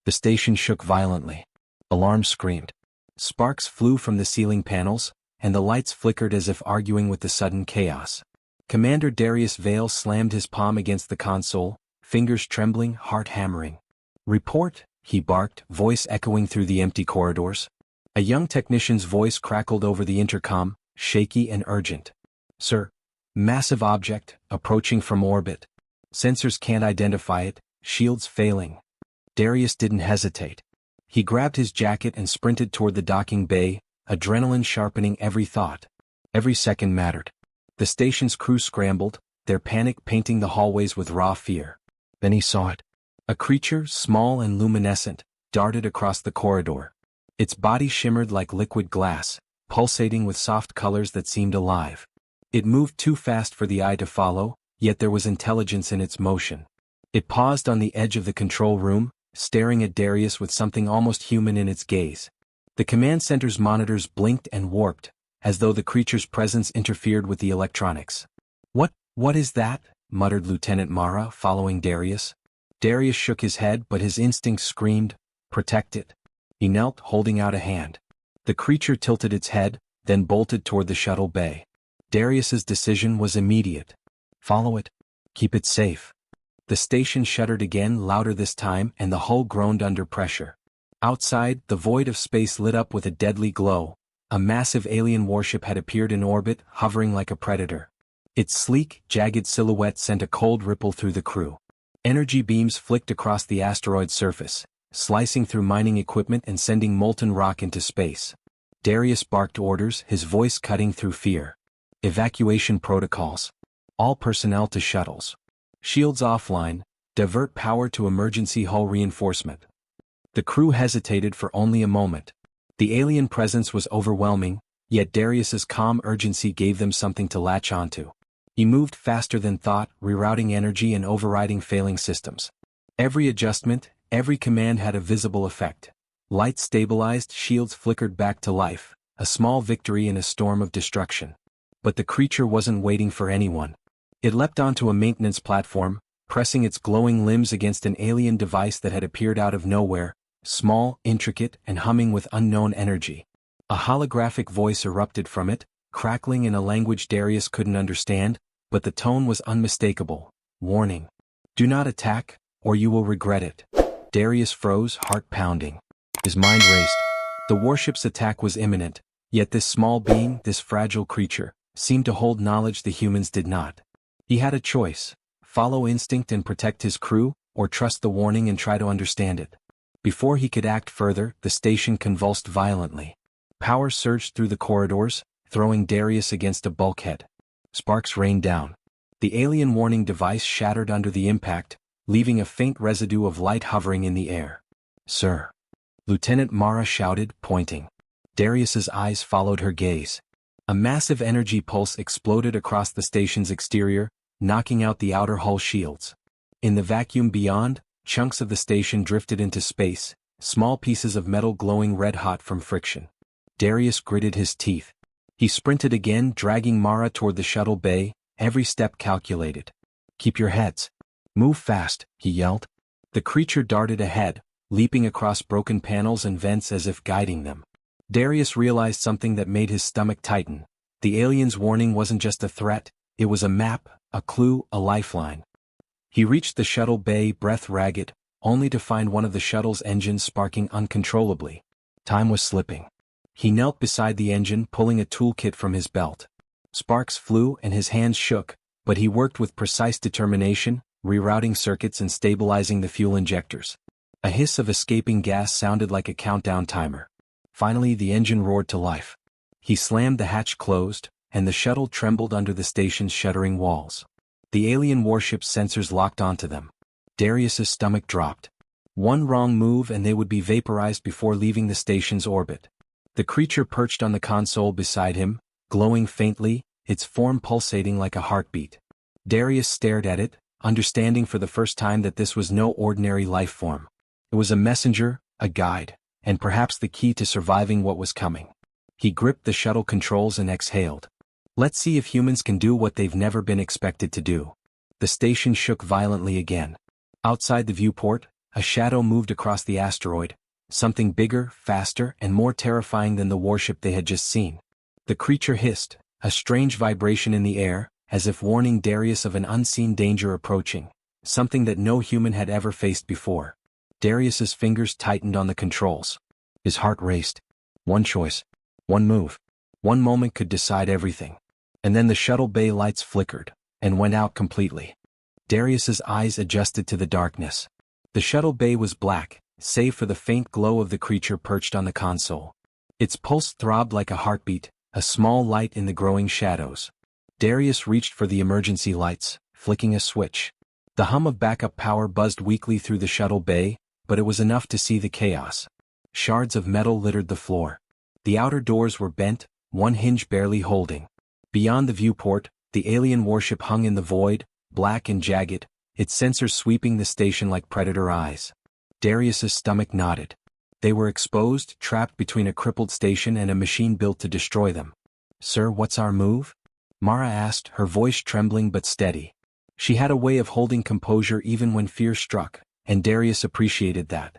The station shook violently. Alarms screamed. Sparks flew from the ceiling panels, and the lights flickered as if arguing with the sudden chaos. Commander Darius Vale slammed his palm against the console, fingers trembling, heart hammering. "Report," he barked, voice echoing through the empty corridors. A young technician's voice crackled over the intercom, shaky and urgent. "Sir. Massive object, approaching from orbit. Sensors can't identify it, shields failing." Darius didn't hesitate. He grabbed his jacket and sprinted toward the docking bay, adrenaline sharpening every thought. Every second mattered. The station's crew scrambled, their panic painting the hallways with raw fear. Then he saw it. A creature, small and luminescent, darted across the corridor. Its body shimmered like liquid glass, pulsating with soft colors that seemed alive. It moved too fast for the eye to follow, yet there was intelligence in its motion. It paused on the edge of the control room, staring at Darius with something almost human in its gaze. The command center's monitors blinked and warped, as though the creature's presence interfered with the electronics. What is that?" muttered Lieutenant Mara, following Darius. Darius shook his head, but his instincts screamed, "Protect it." He knelt, holding out a hand. The creature tilted its head, then bolted toward the shuttle bay. Darius's decision was immediate. Follow it. Keep it safe. The station shuddered again, louder this time, and the hull groaned under pressure. Outside, the void of space lit up with a deadly glow. A massive alien warship had appeared in orbit, hovering like a predator. Its sleek, jagged silhouette sent a cold ripple through the crew. Energy beams flicked across the asteroid's surface, slicing through mining equipment and sending molten rock into space. Darius barked orders, his voice cutting through fear. Evacuation protocols. All personnel to shuttles. Shields offline, divert power to emergency hull reinforcement. The crew hesitated for only a moment. The alien presence was overwhelming, yet Darius's calm urgency gave them something to latch onto. He moved faster than thought, rerouting energy and overriding failing systems. Every adjustment, every command had a visible effect. Lights stabilized, shields flickered back to life, a small victory in a storm of destruction. But the creature wasn't waiting for anyone. It leapt onto a maintenance platform, pressing its glowing limbs against an alien device that had appeared out of nowhere, small, intricate, and humming with unknown energy. A holographic voice erupted from it, crackling in a language Darius couldn't understand, but the tone was unmistakable. "Warning. Do not attack, or you will regret it." Darius froze, heart pounding. His mind raced. The warship's attack was imminent, yet this small being, this fragile creature, seemed to hold knowledge the humans did not. He had a choice: follow instinct and protect his crew, or trust the warning and try to understand it. Before he could act further, the station convulsed violently. Power surged through the corridors, throwing Darius against a bulkhead. Sparks rained down. The alien warning device shattered under the impact, leaving a faint residue of light hovering in the air. "Sir." Lieutenant Mara shouted, pointing. Darius's eyes followed her gaze. A massive energy pulse exploded across the station's exterior, knocking out the outer hull shields. In the vacuum beyond, chunks of the station drifted into space, small pieces of metal glowing red-hot from friction. Darius gritted his teeth. He sprinted again, dragging Mara toward the shuttle bay, every step calculated. "Keep your heads. Move fast," he yelled. The creature darted ahead, leaping across broken panels and vents as if guiding them. Darius realized something that made his stomach tighten. The alien's warning wasn't just a threat, it was a map, a clue, a lifeline. He reached the shuttle bay, breath ragged, only to find one of the shuttle's engines sparking uncontrollably. Time was slipping. He knelt beside the engine, pulling a toolkit from his belt. Sparks flew and his hands shook, but he worked with precise determination, rerouting circuits and stabilizing the fuel injectors. A hiss of escaping gas sounded like a countdown timer. Finally, the engine roared to life. He slammed the hatch closed, and the shuttle trembled under the station's shuddering walls. The alien warship's sensors locked onto them. Darius's stomach dropped. One wrong move and they would be vaporized before leaving the station's orbit. The creature perched on the console beside him, glowing faintly, its form pulsating like a heartbeat. Darius stared at it, understanding for the first time that this was no ordinary life form. It was a messenger, a guide, and perhaps the key to surviving what was coming. He gripped the shuttle controls and exhaled. Let's see if humans can do what they've never been expected to do. The station shook violently again. Outside the viewport, a shadow moved across the asteroid, something bigger, faster, and more terrifying than the warship they had just seen. The creature hissed, a strange vibration in the air, as if warning Darius of an unseen danger approaching, something that no human had ever faced before. Darius's fingers tightened on the controls. His heart raced. One choice. One move. One moment could decide everything. And then the shuttle bay lights flickered, and went out completely. Darius's eyes adjusted to the darkness. The shuttle bay was black, save for the faint glow of the creature perched on the console. Its pulse throbbed like a heartbeat, a small light in the growing shadows. Darius reached for the emergency lights, flicking a switch. The hum of backup power buzzed weakly through the shuttle bay, but it was enough to see the chaos. Shards of metal littered the floor. The outer doors were bent, one hinge barely holding. Beyond the viewport, the alien warship hung in the void, black and jagged, its sensors sweeping the station like predator eyes. Darius's stomach knotted. They were exposed, trapped between a crippled station and a machine built to destroy them. "Sir, what's our move?" Mara asked, her voice trembling but steady. She had a way of holding composure even when fear struck, and Darius appreciated that.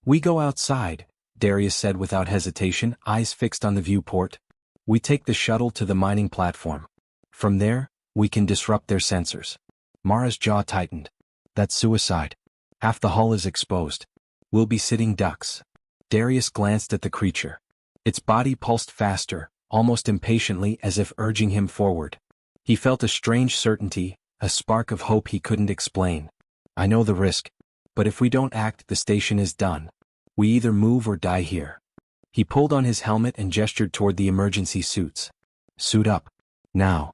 "We go outside," Darius said without hesitation, eyes fixed on the viewport. "We take the shuttle to the mining platform. From there, we can disrupt their sensors." Mara's jaw tightened. "That's suicide. Half the hull is exposed. We'll be sitting ducks." Darius glanced at the creature. Its body pulsed faster, almost impatiently, as if urging him forward. He felt a strange certainty, a spark of hope he couldn't explain. "I know the risk. But if we don't act, the station is done. We either move or die here." He pulled on his helmet and gestured toward the emergency suits. "Suit up. Now."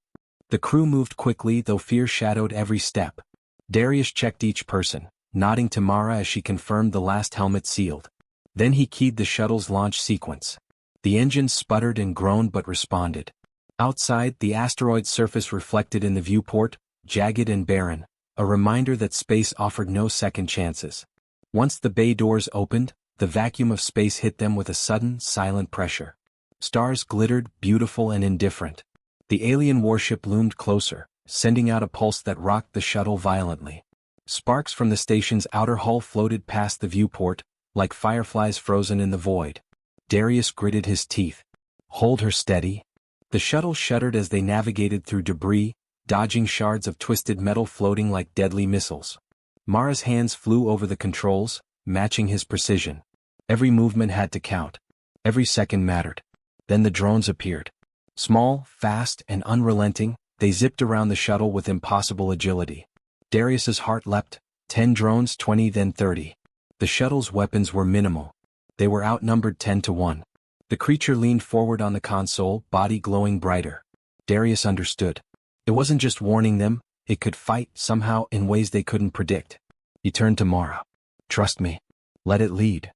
The crew moved quickly, though fear shadowed every step. Darius checked each person, nodding to Mara as she confirmed the last helmet sealed. Then he keyed the shuttle's launch sequence. The engines sputtered and groaned but responded. Outside, the asteroid's surface reflected in the viewport, jagged and barren, a reminder that space offered no second chances. Once the bay doors opened, the vacuum of space hit them with a sudden, silent pressure. Stars glittered, beautiful and indifferent. The alien warship loomed closer, sending out a pulse that rocked the shuttle violently. Sparks from the station's outer hull floated past the viewport, like fireflies frozen in the void. Darius gritted his teeth. "Hold her steady." The shuttle shuddered as they navigated through debris, dodging shards of twisted metal floating like deadly missiles. Mara's hands flew over the controls, matching his precision. Every movement had to count. Every second mattered. Then the drones appeared. Small, fast, and unrelenting, they zipped around the shuttle with impossible agility. Darius's heart leapt. 10 drones, 20, then 30. The shuttle's weapons were minimal. They were outnumbered 10 to 1. The creature leaned forward on the console, body glowing brighter. Darius understood. It wasn't just warning them, it could fight, somehow, in ways they couldn't predict. He turned to Mara. "Trust me. Let it lead."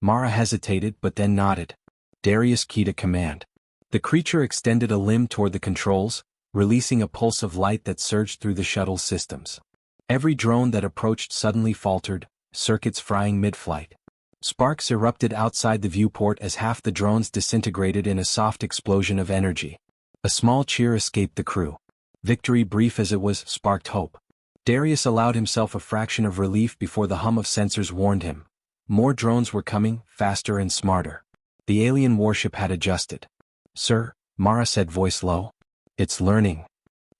Mara hesitated but then nodded. Darius keyed a command. The creature extended a limb toward the controls, releasing a pulse of light that surged through the shuttle's systems. Every drone that approached suddenly faltered, circuits frying mid-flight. Sparks erupted outside the viewport as half the drones disintegrated in a soft explosion of energy. A small cheer escaped the crew. Victory, brief as it was, sparked hope. Darius allowed himself a fraction of relief before the hum of sensors warned him. More drones were coming, faster and smarter. The alien warship had adjusted. "Sir," Mara said, voice low. "It's learning."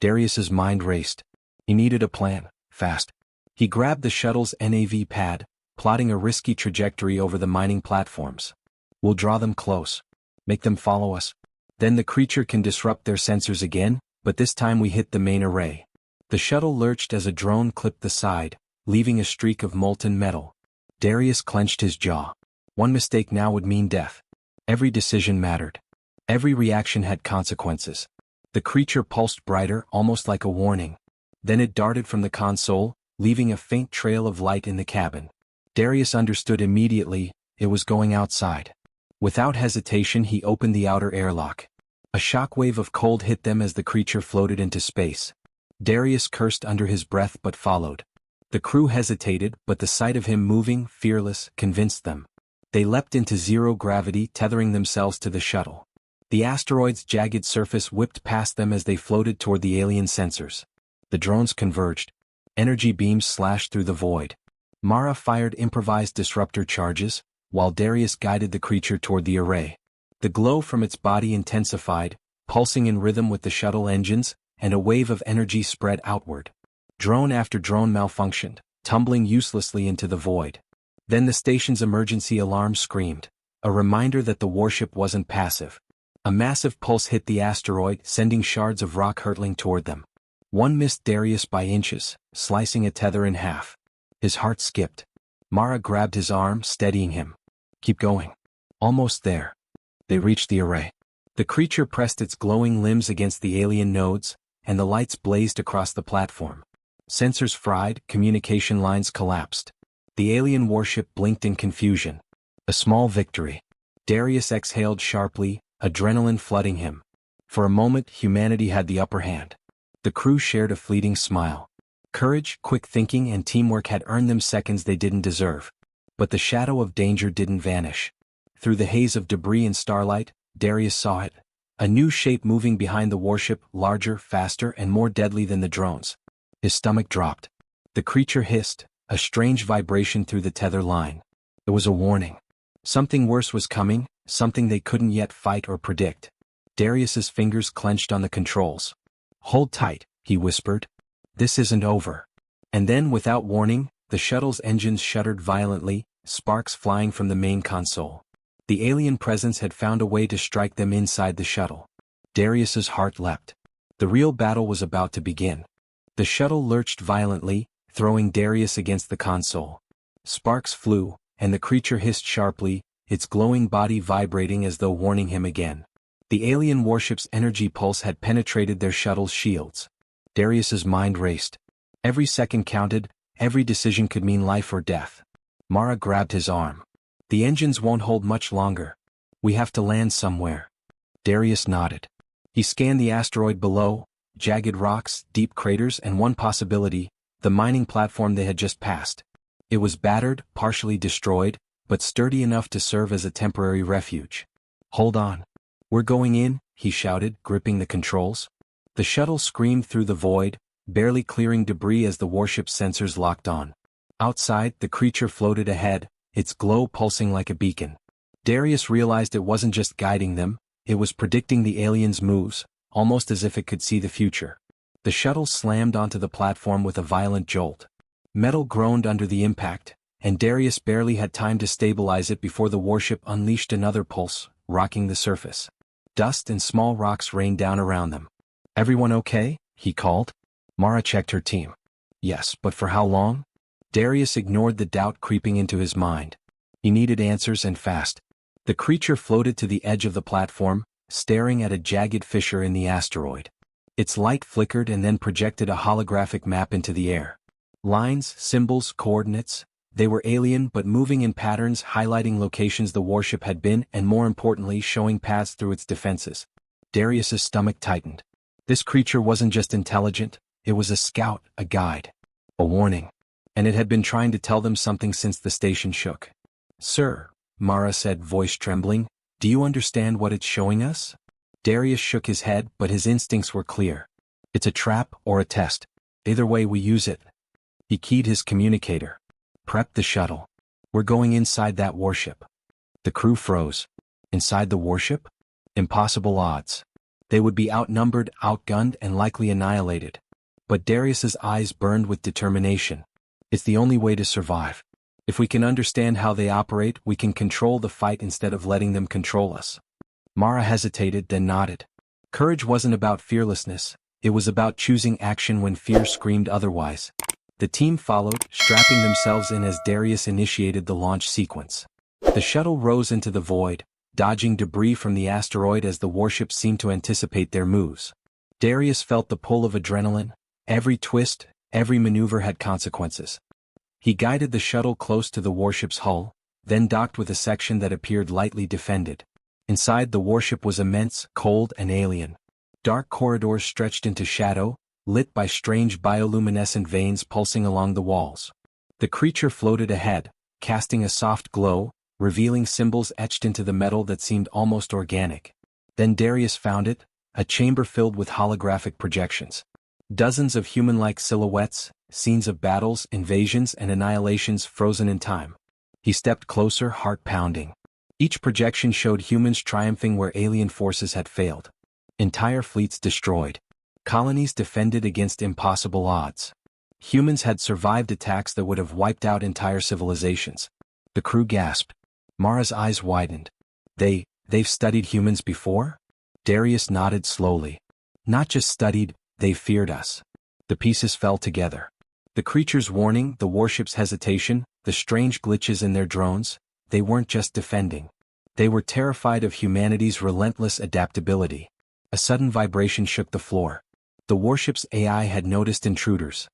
Darius's mind raced. He needed a plan, fast. He grabbed the shuttle's NAV pad, plotting a risky trajectory over the mining platforms. "We'll draw them close. Make them follow us. Then the creature can disrupt their sensors again, but this time we hit the main array." The shuttle lurched as a drone clipped the side, leaving a streak of molten metal. Darius clenched his jaw. One mistake now would mean death. Every decision mattered. Every reaction had consequences. The creature pulsed brighter, almost like a warning. Then it darted from the console, leaving a faint trail of light in the cabin. Darius understood immediately, it was going outside. Without hesitation he opened the outer airlock. A shockwave of cold hit them as the creature floated into space. Darius cursed under his breath but followed. The crew hesitated, but the sight of him moving, fearless, convinced them. They leapt into zero gravity, tethering themselves to the shuttle. The asteroid's jagged surface whipped past them as they floated toward the alien sensors. The drones converged. Energy beams slashed through the void. Mara fired improvised disruptor charges, while Darius guided the creature toward the array. The glow from its body intensified, pulsing in rhythm with the shuttle engines, and a wave of energy spread outward. Drone after drone malfunctioned, tumbling uselessly into the void. Then the station's emergency alarm screamed, a reminder that the warship wasn't passive. A massive pulse hit the asteroid, sending shards of rock hurtling toward them. One missed Darius by inches, slicing a tether in half. His heart skipped. Mara grabbed his arm, steadying him. Keep going. Almost there. They reached the array. The creature pressed its glowing limbs against the alien nodes, and the lights blazed across the platform. Sensors fried, communication lines collapsed. The alien warship blinked in confusion. A small victory. Darius exhaled sharply, adrenaline flooding him. For a moment, humanity had the upper hand. The crew shared a fleeting smile. Courage, quick thinking, and teamwork had earned them seconds they didn't deserve. But the shadow of danger didn't vanish. Through the haze of debris and starlight, Darius saw it. A new shape moving behind the warship, larger, faster, and more deadly than the drones. His stomach dropped. The creature hissed, a strange vibration through the tether line. It was a warning. Something worse was coming, something they couldn't yet fight or predict. Darius's fingers clenched on the controls. Hold tight, he whispered. This isn't over. And then, without warning, the shuttle's engines shuddered violently, sparks flying from the main console. The alien presence had found a way to strike them inside the shuttle. Darius's heart leapt. The real battle was about to begin. The shuttle lurched violently, throwing Darius against the console. Sparks flew, and the creature hissed sharply, its glowing body vibrating as though warning him again. The alien warship's energy pulse had penetrated their shuttle's shields. Darius's mind raced. Every second counted, every decision could mean life or death. Mara grabbed his arm. The engines won't hold much longer. We have to land somewhere. Darius nodded. He scanned the asteroid below, jagged rocks, deep craters, and one possibility, the mining platform they had just passed. It was battered, partially destroyed, but sturdy enough to serve as a temporary refuge. Hold on. We're going in, he shouted, gripping the controls. The shuttle screamed through the void, barely clearing debris as the warship's sensors locked on. Outside, the creature floated ahead, its glow pulsing like a beacon. Darius realized it wasn't just guiding them, it was predicting the aliens' moves, almost as if it could see the future. The shuttle slammed onto the platform with a violent jolt. Metal groaned under the impact, and Darius barely had time to stabilize it before the warship unleashed another pulse, rocking the surface. Dust and small rocks rained down around them. Everyone okay? He called. Mara checked her team. Yes, but for how long? Darius ignored the doubt creeping into his mind. He needed answers and fast. The creature floated to the edge of the platform, staring at a jagged fissure in the asteroid. Its light flickered and then projected a holographic map into the air. Lines, symbols, coordinates, they were alien but moving in patterns highlighting locations the warship had been and more importantly showing paths through its defenses. Darius's stomach tightened. This creature wasn't just intelligent, it was a scout, a guide. A warning. And it had been trying to tell them something since the station shook. Sir, Mara said, voice trembling, do you understand what it's showing us? Darius shook his head, but his instincts were clear. It's a trap or a test. Either way we use it. He keyed his communicator. Prep the shuttle. We're going inside that warship. The crew froze. Inside the warship? Impossible odds. They would be outnumbered, outgunned, and likely annihilated. But Darius's eyes burned with determination. It's the only way to survive. If we can understand how they operate, we can control the fight instead of letting them control us. Mara hesitated, then nodded. Courage wasn't about fearlessness, it was about choosing action when fear screamed otherwise. The team followed, strapping themselves in as Darius initiated the launch sequence. The shuttle rose into the void, dodging debris from the asteroid as the warship seemed to anticipate their moves. Darius felt the pull of adrenaline. Every twist, every maneuver had consequences. He guided the shuttle close to the warship's hull, then docked with a section that appeared lightly defended. Inside, the warship was immense, cold, and alien. Dark corridors stretched into shadow, lit by strange bioluminescent veins pulsing along the walls. The creature floated ahead, casting a soft glow, revealing symbols etched into the metal that seemed almost organic. Then Darius found it, a chamber filled with holographic projections. Dozens of human-like silhouettes, scenes of battles, invasions, and annihilations frozen in time. He stepped closer, heart pounding. Each projection showed humans triumphing where alien forces had failed. Entire fleets destroyed. Colonies defended against impossible odds. Humans had survived attacks that would have wiped out entire civilizations. The crew gasped. Mara's eyes widened. They've studied humans before? Darius nodded slowly. Not just studied, they feared us. The pieces fell together. The creature's warning, the warship's hesitation, the strange glitches in their drones, they weren't just defending. They were terrified of humanity's relentless adaptability. A sudden vibration shook the floor. The warship's AI had noticed intruders.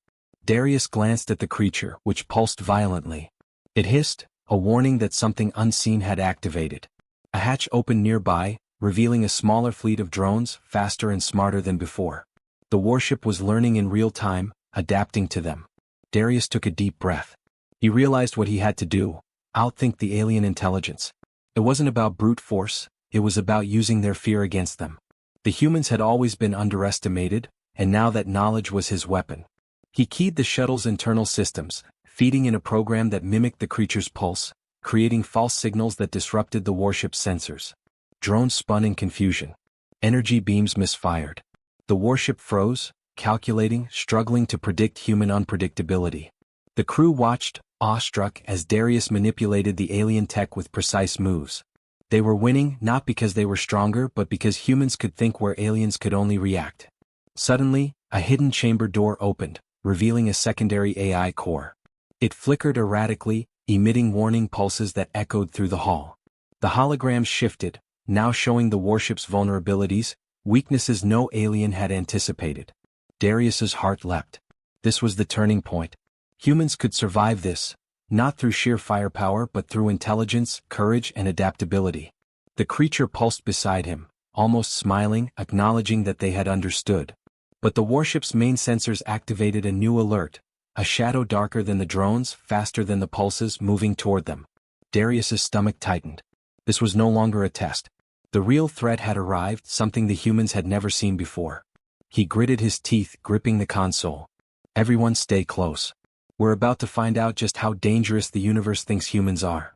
Darius glanced at the creature, which pulsed violently. It hissed, a warning that something unseen had activated. A hatch opened nearby, revealing a smaller fleet of drones, faster and smarter than before. The warship was learning in real time, adapting to them. Darius took a deep breath. He realized what he had to do: outthink the alien intelligence. It wasn't about brute force, it was about using their fear against them. The humans had always been underestimated, and now that knowledge was his weapon. He keyed the shuttle's internal systems, feeding in a program that mimicked the creature's pulse, creating false signals that disrupted the warship's sensors. Drones spun in confusion. Energy beams misfired. The warship froze, calculating, struggling to predict human unpredictability. The crew watched, awestruck, as Darius manipulated the alien tech with precise moves. They were winning not because they were stronger but because humans could think where aliens could only react. Suddenly, a hidden chamber door opened, revealing a secondary AI core. It flickered erratically, emitting warning pulses that echoed through the hall. The holograms shifted, now showing the warship's vulnerabilities, weaknesses no alien had anticipated. Darius's heart leapt. This was the turning point. Humans could survive this, not through sheer firepower but through intelligence, courage, and adaptability. The creature pulsed beside him, almost smiling, acknowledging that they had understood. But the warship's main sensors activated a new alert, a shadow darker than the drones, faster than the pulses, moving toward them. Darius's stomach tightened. This was no longer a test. The real threat had arrived, something the humans had never seen before. He gritted his teeth, gripping the console. Everyone stay close. We're about to find out just how dangerous the universe thinks humans are.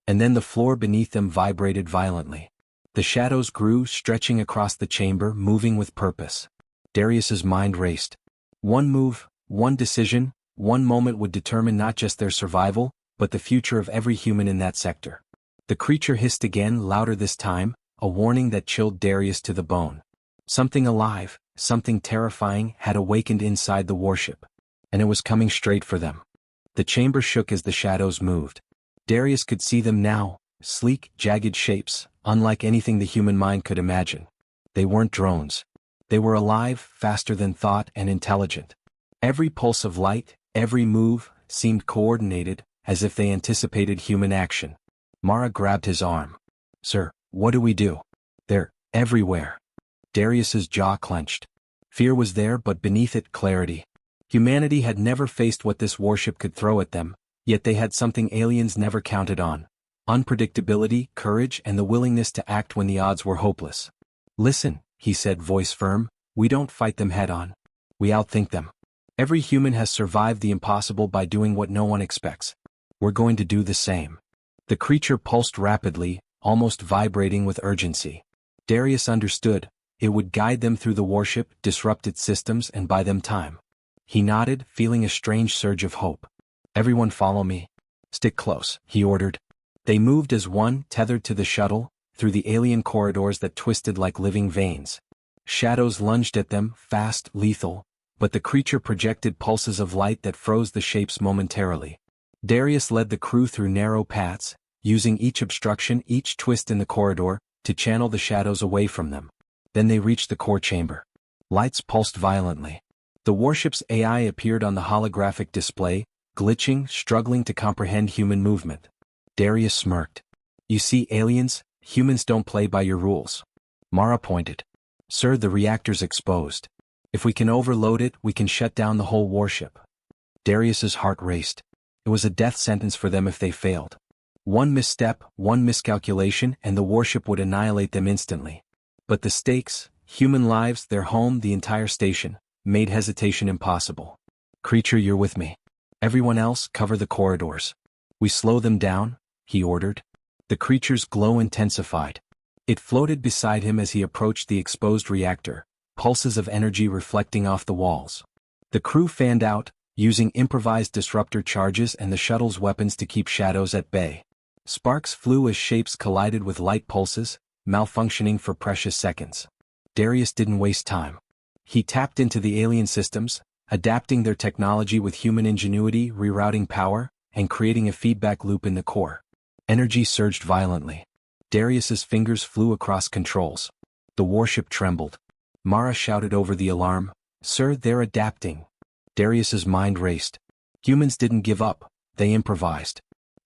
And then the floor beneath them vibrated violently. The shadows grew, stretching across the chamber, moving with purpose. Darius's mind raced. One move, one decision, one moment would determine not just their survival, but the future of every human in that sector. The creature hissed again, louder this time, a warning that chilled Darius to the bone. Something alive, something terrifying, had awakened inside the warship. And it was coming straight for them. The chamber shook as the shadows moved. Darius could see them now, sleek, jagged shapes, unlike anything the human mind could imagine. They weren't drones. They were alive, faster than thought, and intelligent. Every pulse of light, every move, seemed coordinated, as if they anticipated human action. Mara grabbed his arm. "Sir, what do we do? They're everywhere." Darius's jaw clenched. Fear was there, but beneath it, clarity. Humanity had never faced what this warship could throw at them, yet they had something aliens never counted on: unpredictability, courage, and the willingness to act when the odds were hopeless. "Listen," he said, voice firm, "we don't fight them head-on. We outthink them. Every human has survived the impossible by doing what no one expects. We're going to do the same." The creature pulsed rapidly, almost vibrating with urgency. Darius understood. It would guide them through the warship, disrupt its systems, and buy them time. He nodded, feeling a strange surge of hope. "Everyone follow me. Stick close," he ordered. They moved as one, tethered to the shuttle, through the alien corridors that twisted like living veins. Shadows lunged at them, fast, lethal, but the creature projected pulses of light that froze the shapes momentarily. Darius led the crew through narrow paths, using each obstruction, each twist in the corridor, to channel the shadows away from them. Then they reached the core chamber. Lights pulsed violently. The warship's AI appeared on the holographic display, glitching, struggling to comprehend human movement. Darius smirked. "You see, aliens, humans don't play by your rules." Mara pointed. "Sir, the reactor's exposed. If we can overload it, we can shut down the whole warship." Darius's heart raced. It was a death sentence for them if they failed. One misstep, one miscalculation, and the warship would annihilate them instantly. But the stakes, human lives, their home, the entire station, made hesitation impossible. "Creature, you're with me. Everyone else, cover the corridors." "We slow them down?" he ordered. The creature's glow intensified. It floated beside him as he approached the exposed reactor, pulses of energy reflecting off the walls. The crew fanned out, using improvised disruptor charges and the shuttle's weapons to keep shadows at bay. Sparks flew as shapes collided with light pulses, malfunctioning for precious seconds. Darius didn't waste time. He tapped into the alien systems, adapting their technology with human ingenuity, rerouting power, and creating a feedback loop in the core. Energy surged violently. Darius's fingers flew across controls. The warship trembled. Mara shouted over the alarm, "Sir, they're adapting." Darius's mind raced. Humans didn't give up, they improvised.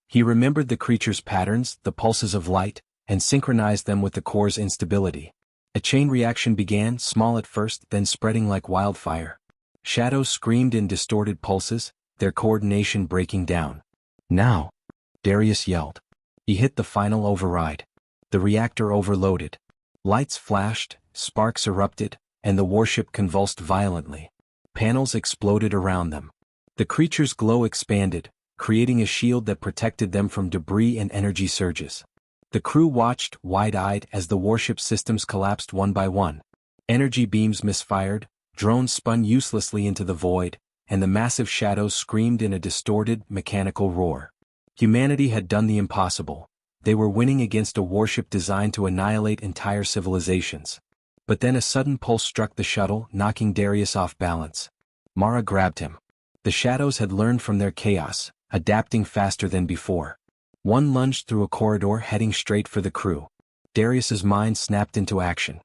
He remembered the creature's patterns, the pulses of light, and synchronized them with the core's instability. A chain reaction began, small at first, then spreading like wildfire. Shadows screamed in distorted pulses, their coordination breaking down. "Now!" Darius yelled. He hit the final override. The reactor overloaded. Lights flashed, sparks erupted, and the warship convulsed violently. Panels exploded around them. The creature's glow expanded, creating a shield that protected them from debris and energy surges. The crew watched, wide-eyed, as the warship systems collapsed one by one. Energy beams misfired, drones spun uselessly into the void, and the massive shadows screamed in a distorted, mechanical roar. Humanity had done the impossible. They were winning against a warship designed to annihilate entire civilizations. But then a sudden pulse struck the shuttle, knocking Darius off balance. Mara grabbed him. The shadows had learned from their chaos, adapting faster than before. One lunged through a corridor heading straight for the crew. Darius's mind snapped into action.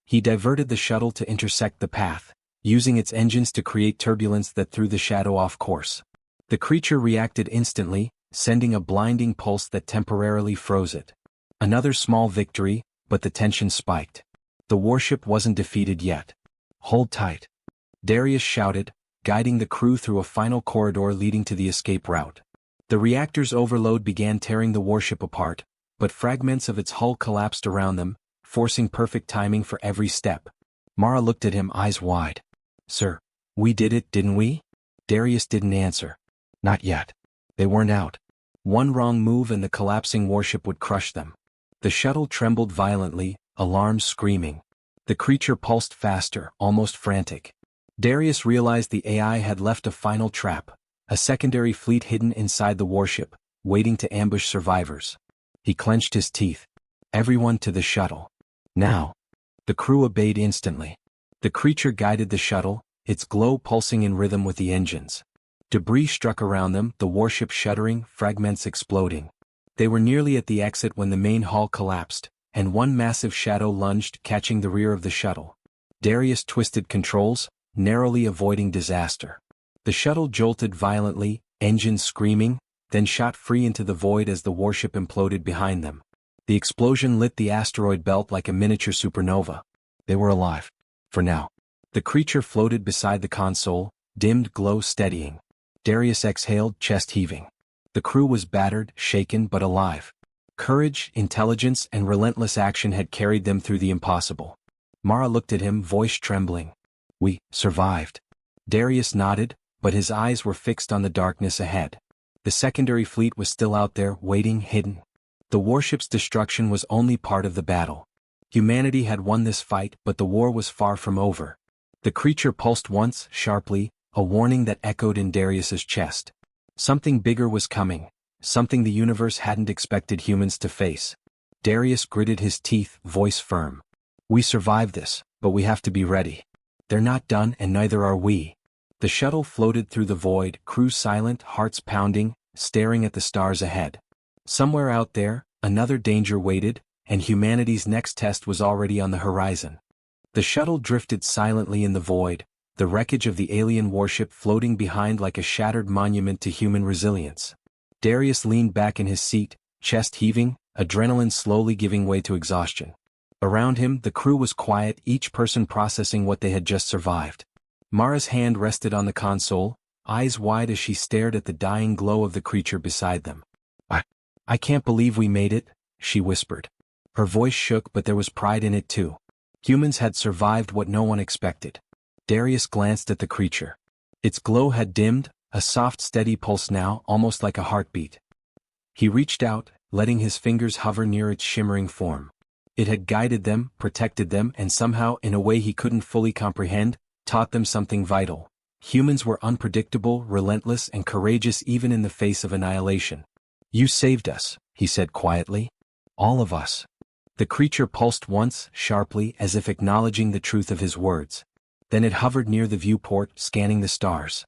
He diverted the shuttle to intersect the path, using its engines to create turbulence that threw the shadow off course. The creature reacted instantly, sending a blinding pulse that temporarily froze it. Another small victory, but the tension spiked. The warship wasn't defeated yet. "Hold tight," Darius shouted, guiding the crew through a final corridor leading to the escape route. The reactor's overload began tearing the warship apart, but fragments of its hull collapsed around them, forcing perfect timing for every step. Mara looked at him, eyes wide. "Sir, we did it, didn't we?" Darius didn't answer. "Not yet." They weren't out. One wrong move and the collapsing warship would crush them. The shuttle trembled violently, alarms screaming. The creature pulsed faster, almost frantic. Darius realized the AI had left a final trap, a secondary fleet hidden inside the warship, waiting to ambush survivors. He clenched his teeth. "Everyone to the shuttle. Now." The crew obeyed instantly. The creature guided the shuttle, its glow pulsing in rhythm with the engines. Debris struck around them, the warship shuddering, fragments exploding. They were nearly at the exit when the main hull collapsed, and one massive shadow lunged, catching the rear of the shuttle. Darius twisted controls, narrowly avoiding disaster. The shuttle jolted violently, engines screaming, then shot free into the void as the warship imploded behind them. The explosion lit the asteroid belt like a miniature supernova. They were alive. For now. The creature floated beside the console, dimmed glow steadying. Darius exhaled, chest heaving. The crew was battered, shaken, but alive. Courage, intelligence, and relentless action had carried them through the impossible. Mara looked at him, voice trembling. "We survived." Darius nodded, but his eyes were fixed on the darkness ahead. The secondary fleet was still out there, waiting, hidden. The warship's destruction was only part of the battle. Humanity had won this fight, but the war was far from over. The creature pulsed once, sharply, a warning that echoed in Darius's chest. Something bigger was coming, something the universe hadn't expected humans to face. Darius gritted his teeth, voice firm. "We survived this, but we have to be ready. They're not done, and neither are we." The shuttle floated through the void, crew silent, hearts pounding, staring at the stars ahead. Somewhere out there, another danger waited, and humanity's next test was already on the horizon. The shuttle drifted silently in the void, the wreckage of the alien warship floating behind like a shattered monument to human resilience. Darius leaned back in his seat, chest heaving, adrenaline slowly giving way to exhaustion. Around him, the crew was quiet, each person processing what they had just survived. Mara's hand rested on the console, eyes wide as she stared at the dying glow of the creature beside them. I can't believe we made it," she whispered. Her voice shook, but there was pride in it too. Humans had survived what no one expected. Darius glanced at the creature. Its glow had dimmed, a soft steady pulse now, almost like a heartbeat. He reached out, letting his fingers hover near its shimmering form. It had guided them, protected them, and somehow, in a way he couldn't fully comprehend, taught them something vital. Humans were unpredictable, relentless, and courageous even in the face of annihilation. "You saved us," he said quietly. "All of us." The creature pulsed once, sharply, as if acknowledging the truth of his words. Then it hovered near the viewport, scanning the stars.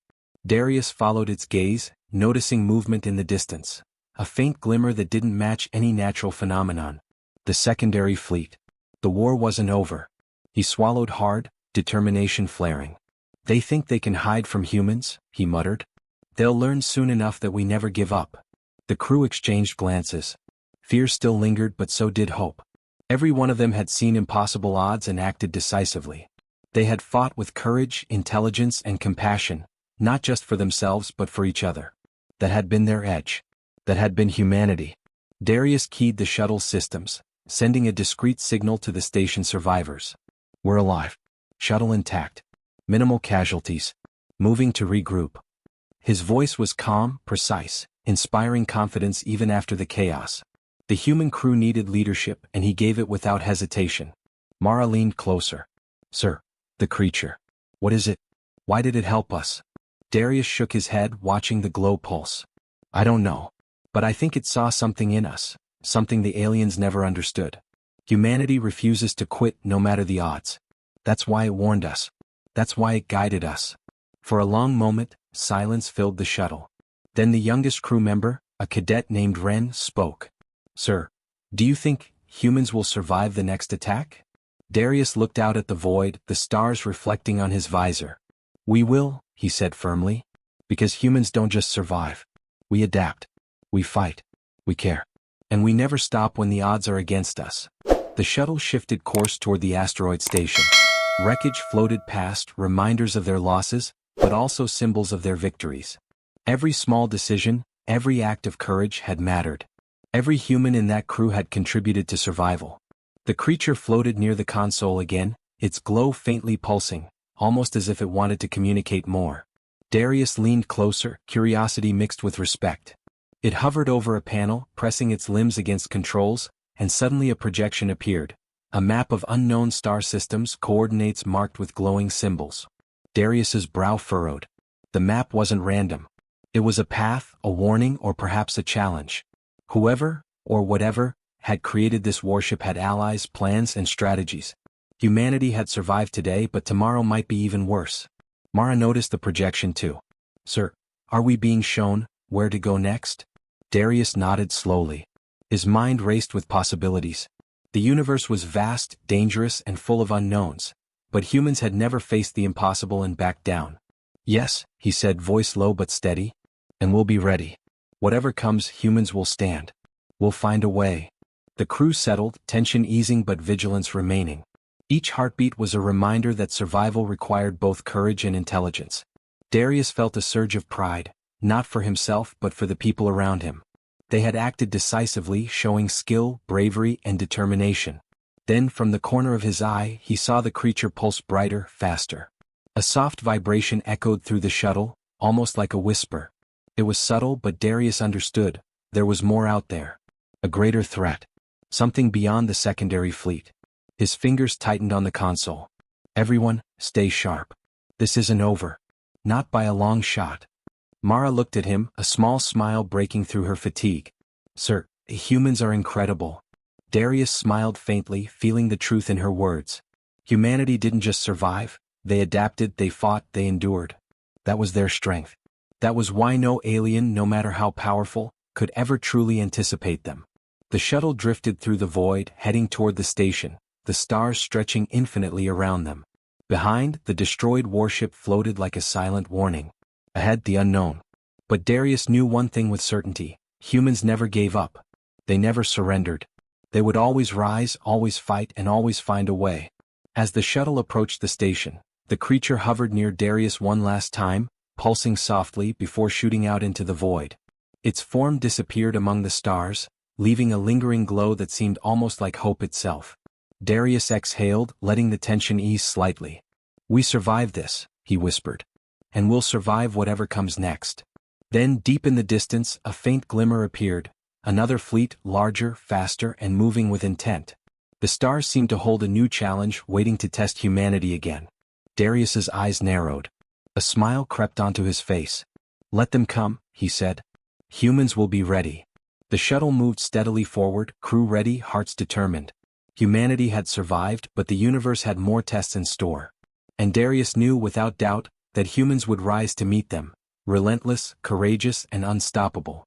Darius followed its gaze, noticing movement in the distance. A faint glimmer that didn't match any natural phenomenon. The secondary fleet. The war wasn't over. He swallowed hard, determination flaring. "They think they can hide from humans," he muttered. "They'll learn soon enough that we never give up." The crew exchanged glances. Fear still lingered, but so did hope. Every one of them had seen impossible odds and acted decisively. They had fought with courage, intelligence, and compassion, not just for themselves but for each other. That had been their edge. That had been humanity. Darius keyed the shuttle's systems, sending a discreet signal to the station survivors. "We're alive. Shuttle intact. Minimal casualties. Moving to regroup." His voice was calm, precise, inspiring confidence even after the chaos. The human crew needed leadership, and he gave it without hesitation. Mara leaned closer. "Sir." "The creature. What is it? Why did it help us?" Darius shook his head, watching the glow pulse. "I don't know. But I think it saw something in us, something the aliens never understood. Humanity refuses to quit no matter the odds. That's why it warned us. That's why it guided us." For a long moment, silence filled the shuttle. Then the youngest crew member, a cadet named Ren, spoke. "Sir, do you think humans will survive the next attack?" Darius looked out at the void, the stars reflecting on his visor. "We will," he said firmly. "Because humans don't just survive. We adapt. We fight. We care. And we never stop when the odds are against us." The shuttle shifted course toward the asteroid station. Wreckage floated past, reminders of their losses, but also symbols of their victories. Every small decision, every act of courage had mattered. Every human in that crew had contributed to survival. The creature floated near the console again, its glow faintly pulsing, almost as if it wanted to communicate more. Darius leaned closer, curiosity mixed with respect. It hovered over a panel, pressing its limbs against controls, and suddenly a projection appeared. A map of unknown star systems, coordinates marked with glowing symbols. Darius's brow furrowed. The map wasn't random. It was a path, a warning, or perhaps a challenge. Whoever, or whatever, had created this warship had allies, plans, and strategies. Humanity had survived today, but tomorrow might be even worse. Mara noticed the projection too. "Sir, are we being shown where to go next?" Darius nodded slowly. His mind raced with possibilities. The universe was vast, dangerous, and full of unknowns, but humans had never faced the impossible and backed down. "Yes," he said, voice low but steady. "And we'll be ready. Whatever comes, humans will stand. We'll find a way." The crew settled, tension easing but vigilance remaining. Each heartbeat was a reminder that survival required both courage and intelligence. Darius felt a surge of pride, not for himself but for the people around him. They had acted decisively, showing skill, bravery, and determination. Then, from the corner of his eye, he saw the creature pulse brighter, faster. A soft vibration echoed through the shuttle, almost like a whisper. It was subtle, but Darius understood. There was more out there. A greater threat. Something beyond the secondary fleet. His fingers tightened on the console. "Everyone, stay sharp. This isn't over. Not by a long shot." Mara looked at him, a small smile breaking through her fatigue. "Sir, humans are incredible." Darius smiled faintly, feeling the truth in her words. Humanity didn't just survive, they adapted, they fought, they endured. That was their strength. That was why no alien, no matter how powerful, could ever truly anticipate them. The shuttle drifted through the void, heading toward the station, the stars stretching infinitely around them. Behind, the destroyed warship floated like a silent warning. Ahead, the unknown. But Darius knew one thing with certainty. Humans never gave up. They never surrendered. They would always rise, always fight, and always find a way. As the shuttle approached the station, the creature hovered near Darius one last time, pulsing softly before shooting out into the void. Its form disappeared among the stars, leaving a lingering glow that seemed almost like hope itself. Darius exhaled, letting the tension ease slightly. We survived this, he whispered. And we'll survive whatever comes next. Then, deep in the distance, a faint glimmer appeared, another fleet, larger, faster, and moving with intent. The stars seemed to hold a new challenge, waiting to test humanity again. Darius's eyes narrowed. A smile crept onto his face. Let them come, he said. Humans will be ready. The shuttle moved steadily forward, crew ready, hearts determined. Humanity had survived, but the universe had more tests in store. And Darius knew without doubt that humans would rise to meet them, relentless, courageous, and unstoppable.